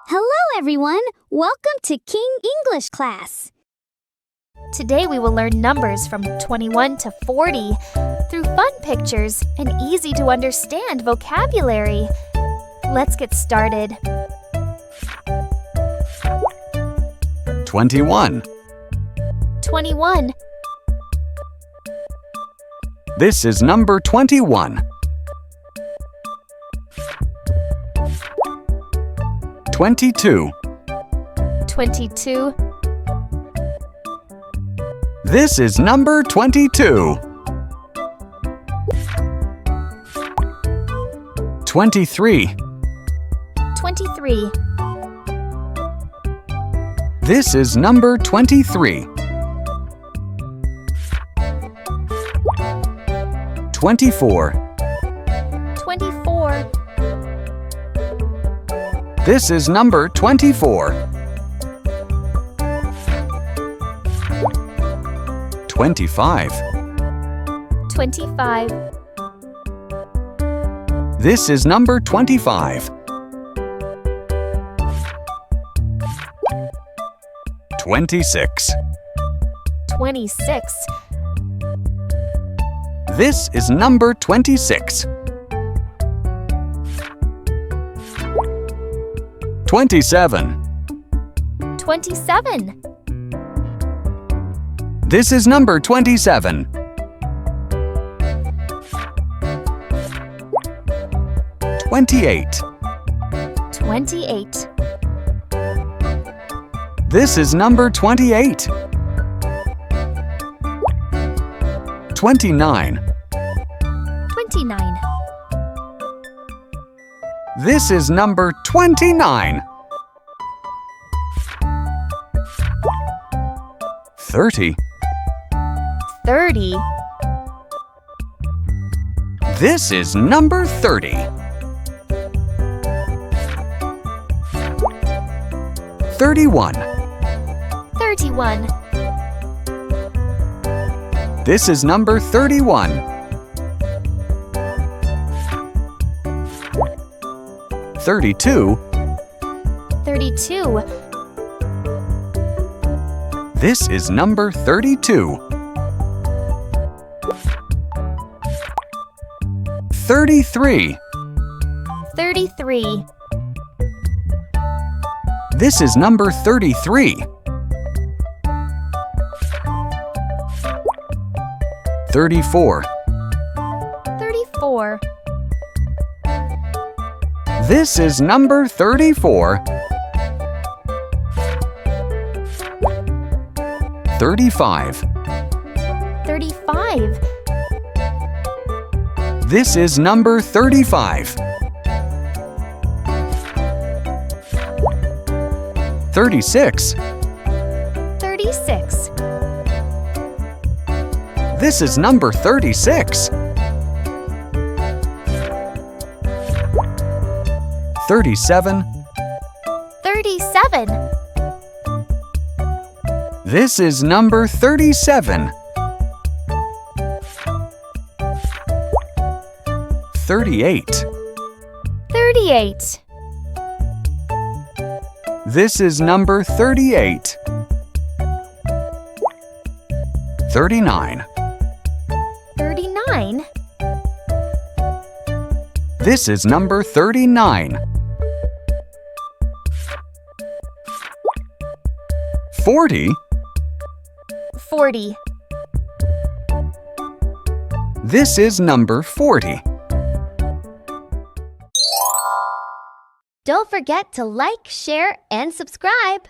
Hello, everyone. Welcome to King English class. Today we will learn numbers from 21 to 40 through fun pictures and easy to understand vocabulary. Let's get started. 21. 21. This is number 21. 22. 22. This is number 22. 23. 23. This is number 23. 24. 24. This is number 24. 25. 25. This is number 25. 26. 26. This is number 26. 27. 27. This is number 27. 28. 28. This is number 28. 29. 29. This is number 29. 30. 30. This is number 30. 31. 31. This is number 31. 32. 32. This is number 32. 33. 33. This is number 33. 34. 34. This is number 34. 35. 35. This is number 35. 36. 36. This is number 36. 37. 37. This is number 37. 38. 38. This is number 38. 39. 39. This is number 39. 40. 40. This is number 40. Don't forget to like, share, and subscribe.